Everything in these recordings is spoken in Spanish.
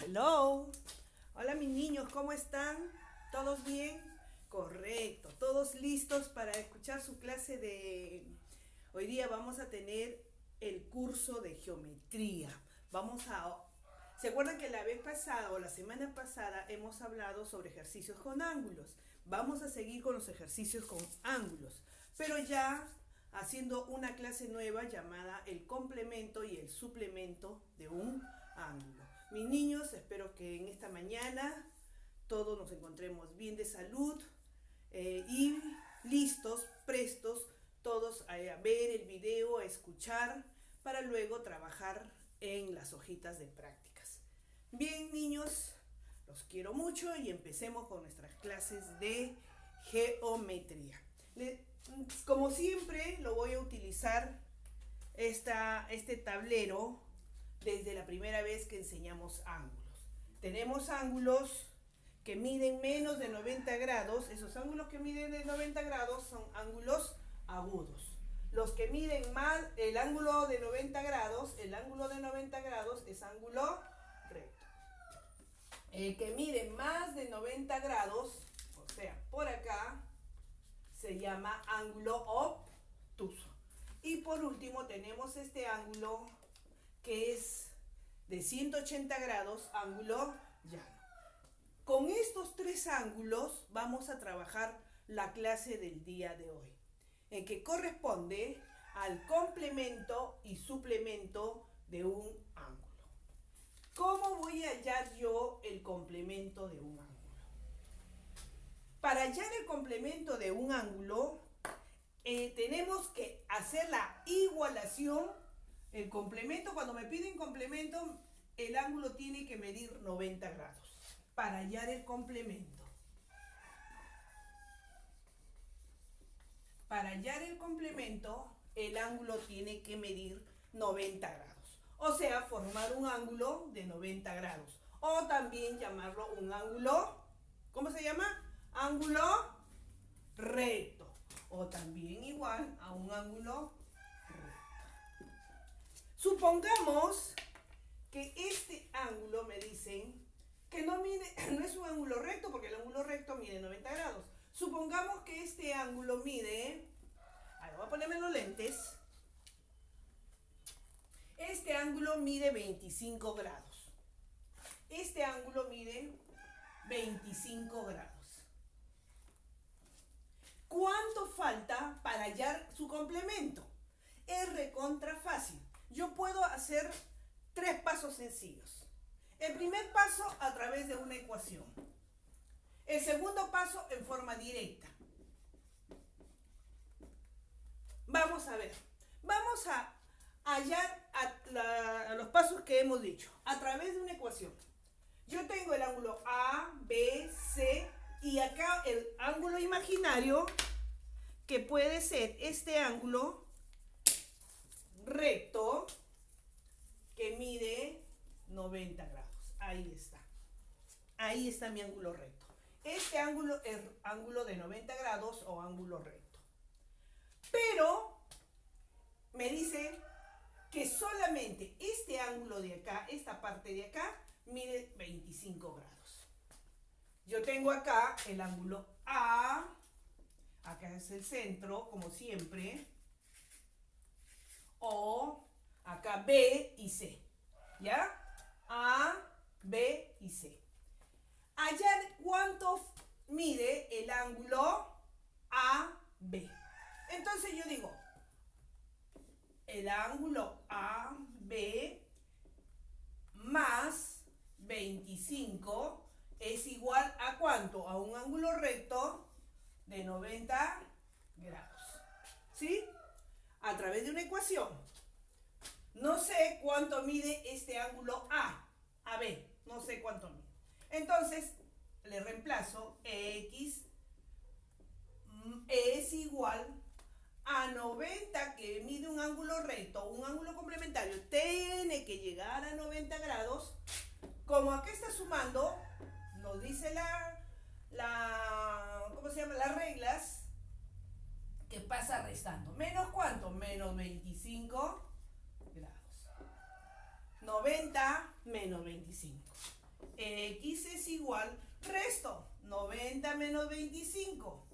Hello. Hola mis niños, ¿cómo están? ¿Todos bien? Correcto, todos listos para escuchar su clase de... Hoy día vamos a tener el curso de geometría. ¿Se acuerdan que la vez pasada o la semana pasada hemos hablado sobre ejercicios con ángulos? Vamos a seguir con los ejercicios con ángulos, pero ya haciendo una clase nueva llamada el complemento y el suplemento de un ángulo. Mis niños, espero que en esta mañana todos nos encontremos bien de salud y listos, prestos, todos a ver el video, a escuchar, para luego trabajar en las hojitas de prácticas. Bien, niños, los quiero mucho y empecemos con nuestras clases de geometría. Como siempre, lo voy a utilizar este tablero desde la primera vez que enseñamos ángulos. Tenemos ángulos que miden menos de 90 grados. Esos ángulos que miden de 90 grados son ángulos agudos. Los que miden más, el ángulo de 90 grados es ángulo recto. El que mide más de 90 grados, o sea, por acá, se llama ángulo obtuso. Y por último tenemos este ángulo que es de 180 grados, ángulo llano. Con estos tres ángulos vamos a trabajar la clase del día de hoy, en que corresponde al complemento y suplemento de un ángulo. ¿Cómo voy a hallar yo el complemento de un ángulo? Para hallar el complemento de un ángulo, tenemos que hacer la igualación. El complemento, cuando me piden complemento, el ángulo tiene que medir 90 grados para hallar el complemento. Para hallar el complemento, el ángulo tiene que medir 90 grados. O sea, formar un ángulo de 90 grados. O también llamarlo un ángulo, ¿cómo se llama? Ángulo recto. O también igual a un ángulo recto. Supongamos que este ángulo me dicen que no es un ángulo recto, porque el ángulo recto mide 90 grados. Supongamos que este ángulo mide, voy a ponerme los lentes. Este ángulo mide 25 grados. Este ángulo mide 25 grados. ¿Cuánto falta para hallar su complemento? Es recontra fácil. Yo puedo hacer tres pasos sencillos. El primer paso a través de una ecuación. El segundo paso en forma directa. Vamos a ver. Vamos a hallar los pasos que hemos dicho. A través de una ecuación. Yo tengo el ángulo A, B, C y acá el ángulo imaginario, que puede ser este ángulo recto que mide 90 grados. Ahí está. Ahí está mi ángulo recto. Este ángulo es ángulo de 90 grados o ángulo recto. Pero me dice que solamente este ángulo de acá, esta parte de acá, mide 25 grados. Yo tengo acá el ángulo A, acá es el centro, como siempre, o acá B y C, ¿ya? A, B y C. Hallar cuánto mide el ángulo AB. Entonces yo digo, el ángulo AB más 25 es igual a ¿cuánto? A un ángulo recto de 90 grados. ¿Sí? A través de una ecuación. No sé cuánto mide este ángulo AB. No sé cuánto mide. Entonces, le reemplazo X es igual a 90, que mide un ángulo recto, un ángulo complementario, tiene que llegar a 90 grados. Como acá está sumando, nos dice ¿cómo se llama? Las reglas, que pasa restando. ¿Menos cuánto? Menos 25 grados. 90 menos 25. X es igual, resto, 90 menos 25.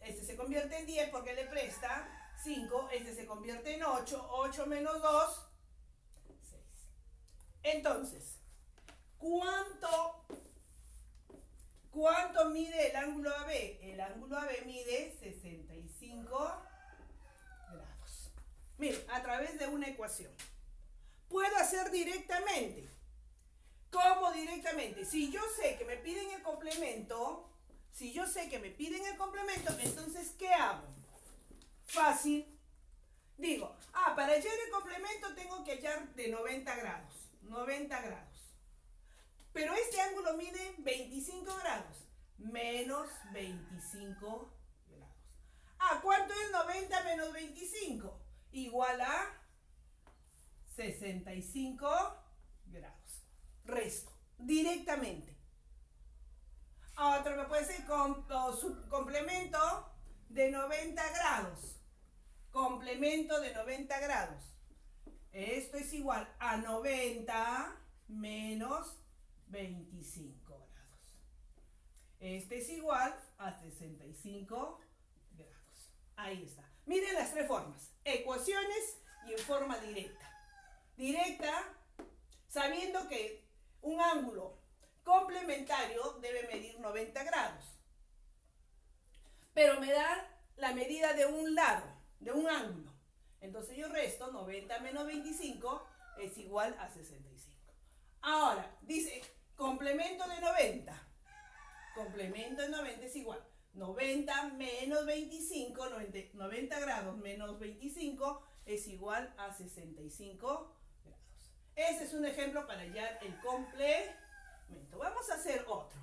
Este se convierte en 10 porque le presta 5. Este se convierte en 8. 8 menos 2, 6. Entonces, ¿cuánto mide el ángulo AB? El ángulo AB mide 65 grados. Mire, a través de una ecuación. Puedo hacer directamente. ¿Cómo directamente? Si yo sé que me piden el complemento, entonces, ¿qué hago? Fácil. Digo, para hallar el complemento tengo que hallar de 90 grados. 90 grados. Pero este ángulo mide 25 grados. Menos 25 grados. ¿Cuánto es 90 menos 25? Igual a 65 grados. Resto. Directamente. Otro me puede ser complemento de 90 grados. Complemento de 90 grados. Esto es igual a 90 menos 25 grados. Este es igual a 65 grados. Ahí está. Miren las tres formas. Ecuaciones y en forma directa. Directa, sabiendo que un ángulo complementario debe medir 90 grados. Pero me da la medida de un lado, de un ángulo. Entonces yo resto 90 menos 25 es igual a 65. Ahora, dice complemento de 90. Complemento de 90 es igual. 90 menos 25, 90 grados menos 25 es igual a 65 grados. Ese es un ejemplo para hallar el complemento. Vamos a hacer otro.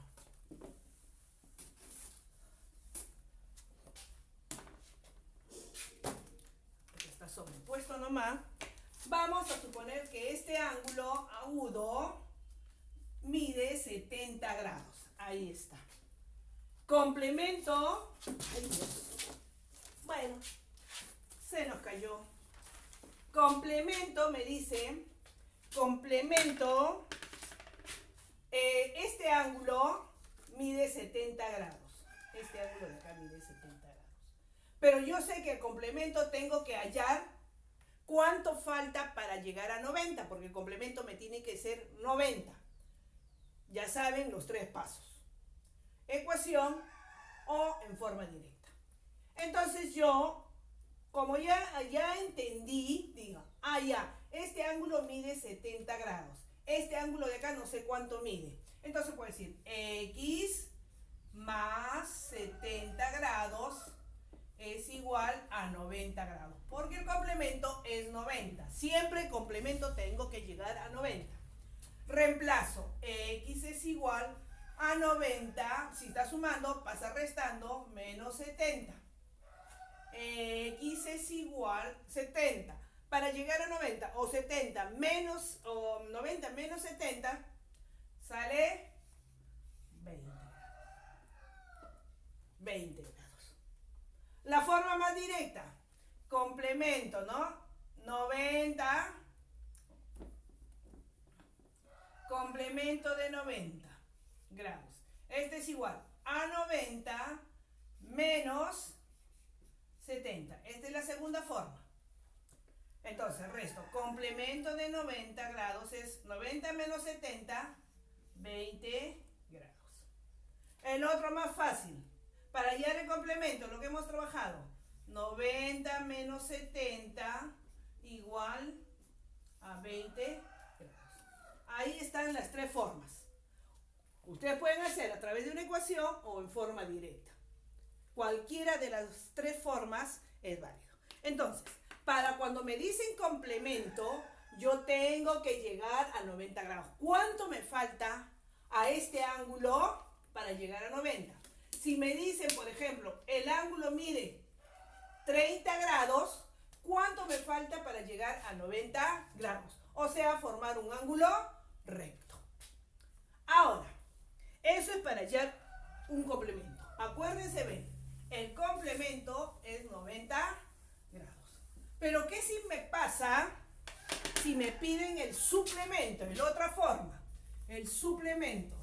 Está sobrepuesto nomás. Vamos a suponer que este ángulo agudo mide 70 grados. Ahí está. Complemento. Ay, Dios. Bueno, se nos cayó. Complemento, me dice. Complemento. Este ángulo mide 70 grados. Este ángulo de acá mide 70 grados. Pero yo sé que el complemento tengo que hallar cuánto falta para llegar a 90, porque el complemento me tiene que ser 90. Ya saben los tres pasos. Ecuación o en forma directa. Entonces yo, como ya entendí, digo, ya, este ángulo mide 70 grados. Este ángulo de acá no sé cuánto mide. Entonces puedo decir X más 70 grados es igual a 90 grados. Porque el complemento es 90. Siempre el complemento tengo que llegar a 90. Reemplazo. X es igual a 90. Si está sumando, pasa restando. Menos 70. X es igual a 70. Para llegar a 90 o 70 menos o 90 menos 70 sale 20 grados. La forma más directa, complemento, ¿no? 90, complemento de 90 grados. Este es igual a 90 menos 70. Esta es la segunda forma. Entonces, resto, complemento de 90 grados es 90 menos 70, 20 grados. El otro más fácil. Para hallar el complemento, lo que hemos trabajado, 90 menos 70 igual a 20 grados. Ahí están las tres formas. Ustedes pueden hacer a través de una ecuación o en forma directa. Cualquiera de las tres formas es válido. Entonces, para cuando me dicen complemento, yo tengo que llegar a 90 grados. ¿Cuánto me falta a este ángulo para llegar a 90? Si me dicen, por ejemplo, el ángulo mide 30 grados, ¿cuánto me falta para llegar a 90 grados? O sea, formar un ángulo recto. Ahora, eso es para hallar un complemento. Acuérdense, ven, el complemento es 90 grados. Pero ¿qué si me pasa si me piden el suplemento, en otra forma? el suplemento.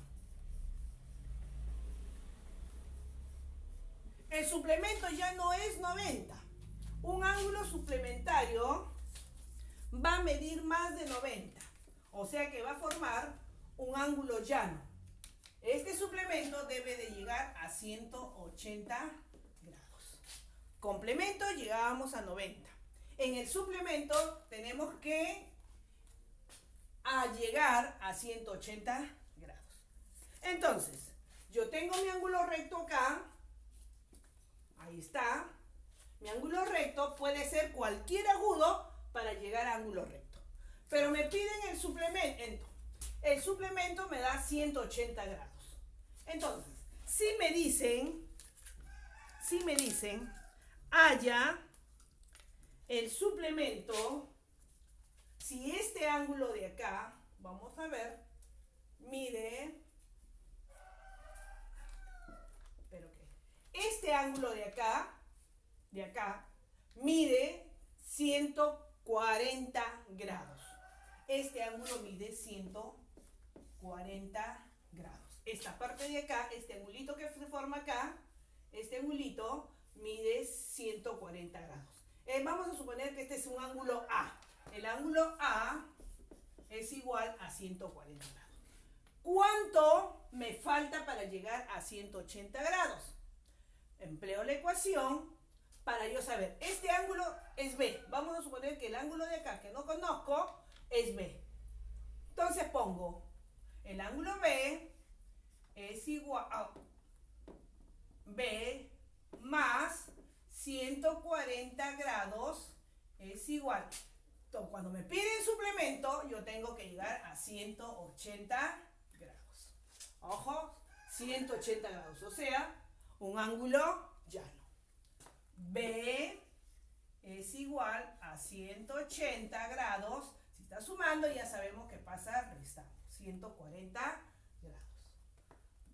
El suplemento ya no es 90. Un ángulo suplementario va a medir más de 90. O sea que va a formar un ángulo llano. Este suplemento debe de llegar a 180 grados. Complemento llegábamos a 90. En el suplemento tenemos que llegar a 180 grados. Entonces, yo tengo mi ángulo recto acá. Ahí está. Mi ángulo recto puede ser cualquier agudo para llegar a ángulo recto. Pero me piden el suplemento. El suplemento me da 180 grados. Entonces, si me dicen, haya el suplemento, si este ángulo de acá, vamos a ver, mide, este ángulo de acá, mide 140 grados. Este ángulo mide 140 grados. Esta parte de acá, este angulito que se forma acá, este angulito mide 140 grados. Vamos a suponer que este es un ángulo A. El ángulo A es igual a 140 grados. ¿Cuánto me falta para llegar a 180 grados? Empleo la ecuación para yo saber. Este ángulo es B. Vamos a suponer que el ángulo de acá, que no conozco, es B. Entonces pongo el ángulo B es igual a B más 140 grados es igual. Entonces, cuando me piden suplemento, yo tengo que llegar a 180 grados. Ojo, 180 grados, o sea, un ángulo llano. B es igual a 180 grados. Si está sumando, ya sabemos que pasa restando. 140 grados.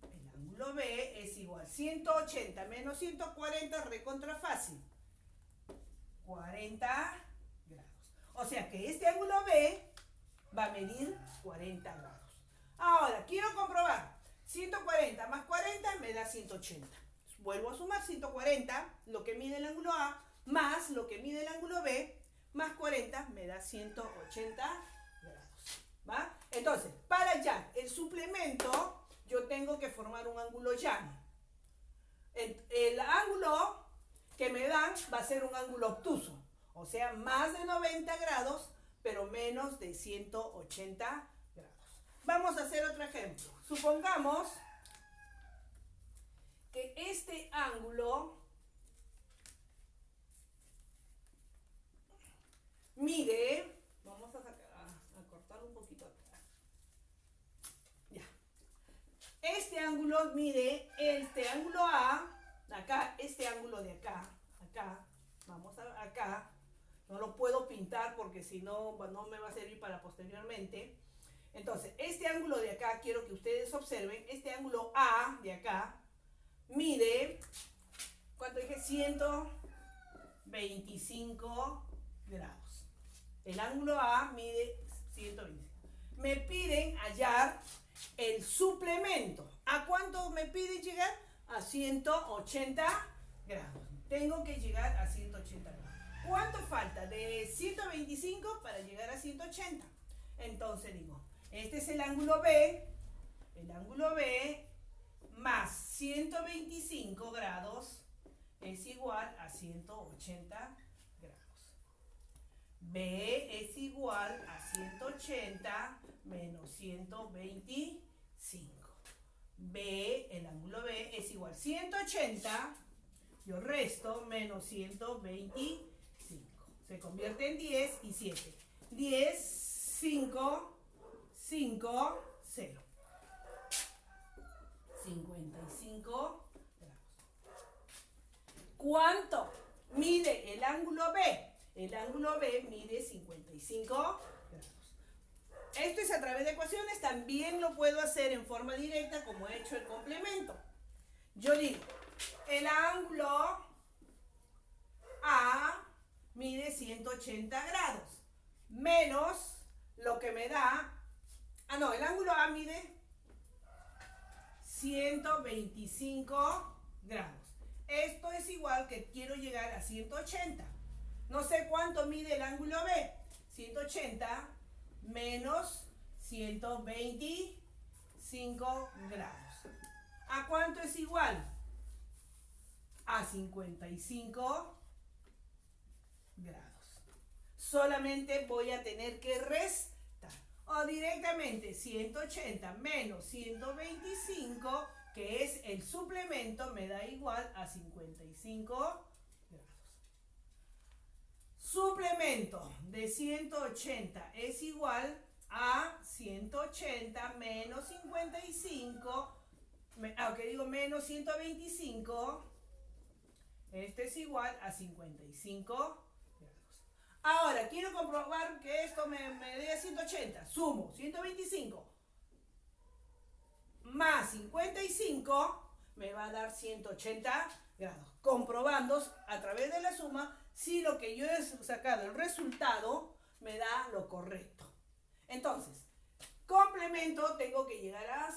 El ángulo B es igual a 180 menos 140, recontra fácil. 40 grados. O sea que este ángulo B va a medir 40 grados. Ahora, quiero comprobar. 140 más 40 me da 180. Vuelvo a sumar 140, lo que mide el ángulo A, más lo que mide el ángulo B, más 40 me da 180 grados. ¿Va? Entonces, para hallar el suplemento, yo tengo que formar un ángulo llano. El ángulo que me dan va a ser un ángulo obtuso, o sea, más de 90 grados, pero menos de 180 grados. Vamos a hacer otro ejemplo. Supongamos que este ángulo mide, vamos a cortar un poquito acá. Ya. Este ángulo mide este ángulo A, acá, este ángulo de acá, vamos a acá. No lo puedo pintar porque si no, no me va a servir para posteriormente. Entonces, este ángulo de acá, quiero que ustedes observen, este ángulo A de acá, mide, ¿cuánto dije? 125 grados. El ángulo A mide 125. Me piden hallar el suplemento. ¿A cuánto me piden llegar? A 180 grados. Tengo que llegar a 180 grados. ¿Cuánto falta? De 125 para llegar a 180. Entonces digo, este es el ángulo B. El ángulo B más 125 grados es igual a 180 grados. B es igual a 180 menos 125. B, el ángulo B es igual a 180, yo resto menos 125. Se convierte en 10 y 7. 10, 5, 5, 0. 55 grados. ¿Cuánto mide el ángulo B? El ángulo B mide 55 grados. Esto es a través de ecuaciones, también lo puedo hacer en forma directa como he hecho el complemento. Yo digo, el ángulo A mide 180 grados, menos lo que me da, el ángulo A mide 125 grados. Esto es igual que quiero llegar a 180. No sé cuánto mide el ángulo B. 180 menos 125 grados. ¿A cuánto es igual? A 55 grados. Solamente voy a tener que restar. O directamente 180 menos 125, que es el suplemento, me da igual a 55 grados. Suplemento de 180 es igual a 180 menos 55, aunque digo menos 125, esto es igual a 55 grados. Ahora, quiero comprobar que esto me dé 180. Sumo 125 más 55 me va a dar 180 grados. Comprobando a través de la suma si lo que yo he sacado, el resultado, me da lo correcto. Entonces, complemento, tengo que llegar a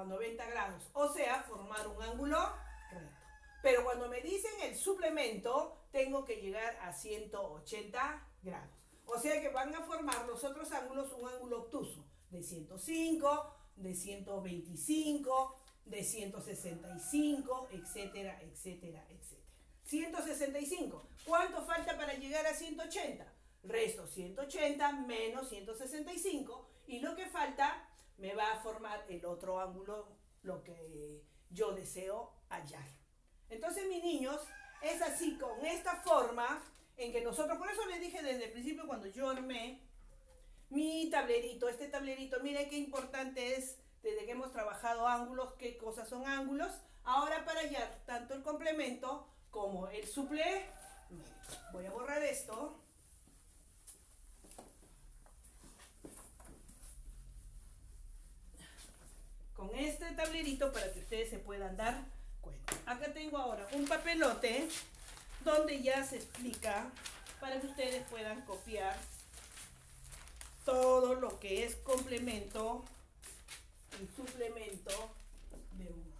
90 grados, o sea, formar un ángulo recto. Pero cuando me dicen el suplemento, tengo que llegar a 180 grados. O sea que van a formar los otros ángulos un ángulo obtuso de 105, de 125, de 165, etcétera, etcétera, etcétera. 165. ¿Cuánto falta para llegar a 180? Resto 180 menos 165 y lo que falta me va a formar el otro ángulo, lo que yo deseo hallar. Entonces, mis niños, es así, con esta forma en que nosotros, por eso les dije desde el principio cuando yo armé mi tablerito, este tablerito, miren qué importante es desde que hemos trabajado ángulos, qué cosas son ángulos. Ahora para hallar tanto el complemento como el suplemento. Voy a borrar esto. Con este tablerito para que ustedes se puedan dar cuenta. Acá tengo ahora un papelote donde ya se explica para que ustedes puedan copiar todo lo que es complemento y suplemento de un ángulo.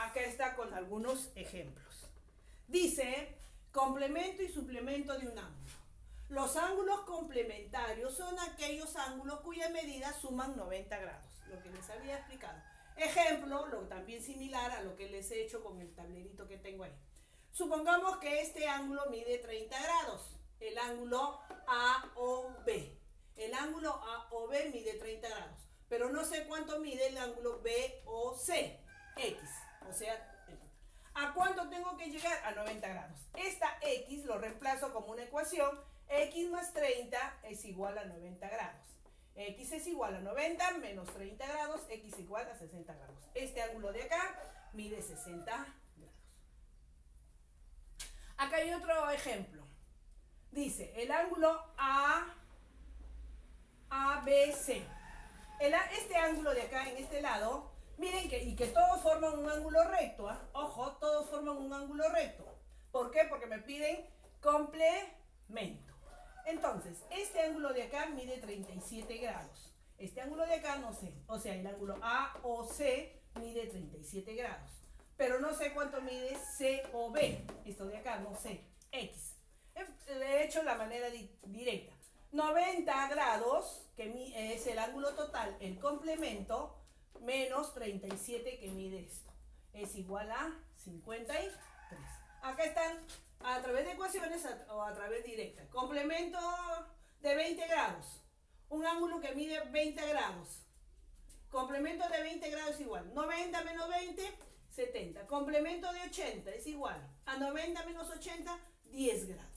Acá está con algunos ejemplos. Dice, complemento y suplemento de un ángulo. Los ángulos complementarios son aquellos ángulos cuya medida suman 90 grados, lo que les había explicado. Ejemplo, también similar a lo que les he hecho con el tablerito que tengo ahí. Supongamos que este ángulo mide 30 grados, el ángulo AOB. El ángulo AOB mide 30 grados, pero no sé cuánto mide el ángulo BOC, X. O sea, ¿a cuánto tengo que llegar? A 90 grados. Esta X lo reemplazo como una ecuación. X más 30 es igual a 90 grados. X es igual a 90 menos 30 grados, X igual a 60 grados. Este ángulo de acá mide 60 grados. Acá hay otro ejemplo. Dice, el ángulo ABC. Este ángulo de acá, en este lado, miren que todos forman un ángulo recto. Ojo, todos forman un ángulo recto. ¿Por qué? Porque me piden complemento. Entonces, este ángulo de acá mide 37 grados. Este ángulo de acá no sé. O sea, el ángulo AOC mide 37 grados. Pero no sé cuánto mide COB. Esto de acá no sé. X. Le he hecho la manera directa. 90 grados, que es el ángulo total, el complemento, menos 37 que mide esto. Es igual a 53. Acá están a través de ecuaciones o a través directa. Complemento de 20 grados. Un ángulo que mide 20 grados. Complemento de 20 grados es igual. 90 menos 20, 70. Complemento de 80 es igual a 90 menos 80, 10 grados.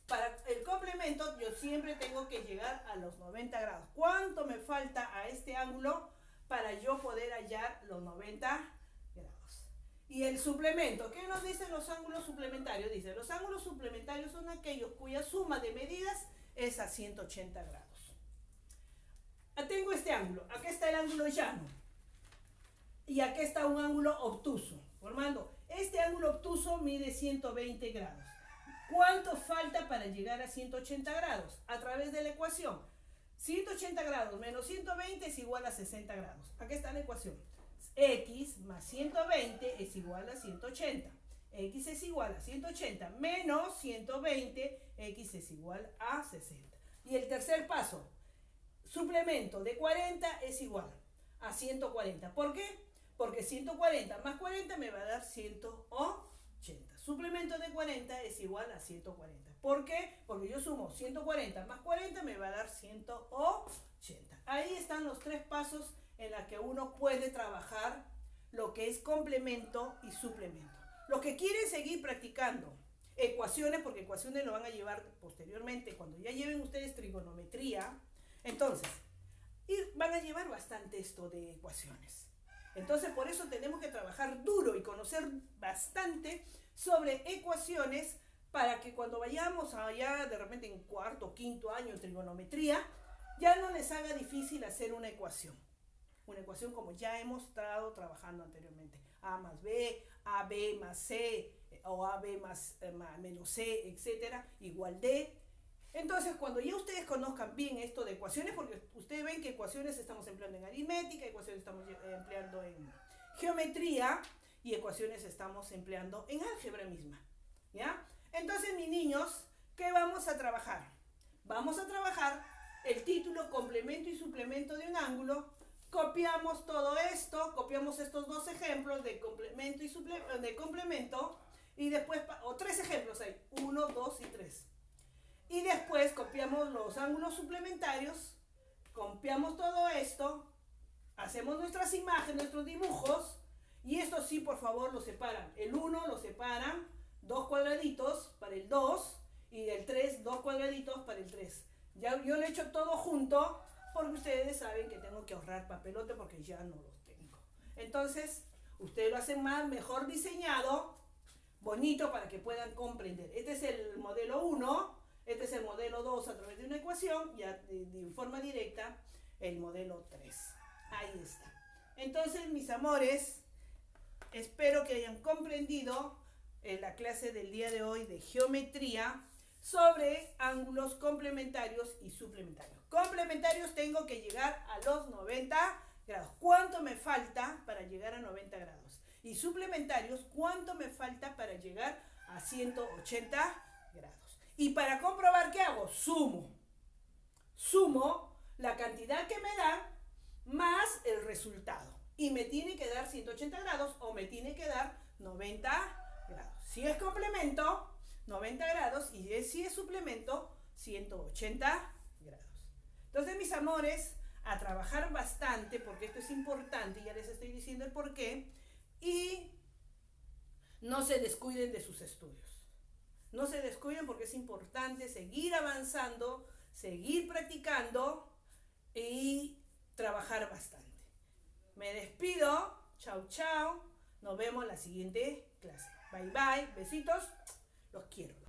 Para el complemento yo siempre tengo que llegar a los 90 grados. ¿Cuánto me falta a este ángulo para yo poder hallar los 90 grados? Y el suplemento, ¿qué nos dicen los ángulos suplementarios? Dice, los ángulos suplementarios son aquellos cuya suma de medidas es a 180 grados. Tengo este ángulo, acá está el ángulo llano y acá está un ángulo obtuso, formando, este ángulo obtuso mide 120 grados. ¿Cuánto falta para llegar a 180 grados? A través de la ecuación, 180 grados menos 120 es igual a 60 grados. Aquí está la ecuación. X más 120 es igual a 180. X es igual a 180 menos 120, X es igual a 60. Y el tercer paso, suplemento de 40 es igual a 140. ¿Por qué? Porque 140 más 40 me va a dar 180. Suplemento de 40 es igual a 140. ¿Por qué? Porque yo sumo 140 más 40 me va a dar 180. Ahí están los tres pasos en los que uno puede trabajar lo que es complemento y suplemento. Los que quieren seguir practicando ecuaciones, porque ecuaciones lo van a llevar posteriormente, cuando ya lleven ustedes trigonometría, entonces van a llevar bastante esto de ecuaciones. Entonces por eso tenemos que trabajar duro y conocer bastante sobre ecuaciones para que cuando vayamos allá de repente en cuarto o quinto año de trigonometría, ya no les haga difícil hacer una ecuación. Una ecuación como ya hemos estado trabajando anteriormente. A más B, AB más C, o AB más menos C, etcétera, igual D. Entonces, cuando ya ustedes conozcan bien esto de ecuaciones, porque ustedes ven que ecuaciones estamos empleando en aritmética, ecuaciones estamos empleando en geometría, y ecuaciones estamos empleando en álgebra misma, ¿ya? Entonces, mis niños, ¿qué vamos a trabajar? Vamos a trabajar el título complemento y suplemento de un ángulo. Copiamos todo esto, copiamos estos dos ejemplos de complemento y complemento, y después, o tres ejemplos hay, 1, 2 y 3. Y después copiamos los ángulos suplementarios, copiamos todo esto, hacemos nuestras imágenes, nuestros dibujos, y esto sí, por favor, lo separan. El 1 lo separan, 2 cuadraditos para el 2, y el 3, 2 cuadraditos para el 3. Ya yo lo he hecho todo junto, porque ustedes saben que tengo que ahorrar papelote porque ya no los tengo. Entonces, ustedes lo hacen mejor diseñado, bonito, para que puedan comprender. Este es el modelo 1, este es el modelo 2 a través de una ecuación, ya de forma directa, el modelo 3. Ahí está. Entonces, mis amores, espero que hayan comprendido la clase del día de hoy de geometría sobre ángulos complementarios y suplementarios. Complementarios tengo que llegar a los 90 grados. ¿Cuánto me falta para llegar a 90 grados? Y suplementarios, ¿cuánto me falta para llegar a 180 grados? Y para comprobar, ¿qué hago? Sumo la cantidad que me da más el resultado. Y me tiene que dar 180 grados o me tiene que dar 90 grados. Si es complemento, 90 grados, y si es suplemento, 180 grados. Entonces, mis amores, a trabajar bastante, porque esto es importante, ya les estoy diciendo el porqué, y no se descuiden de sus estudios. No se descuiden porque es importante seguir avanzando, seguir practicando y trabajar bastante. Me despido, chao, chao, nos vemos en la siguiente clase. Bye, bye, besitos, los quiero.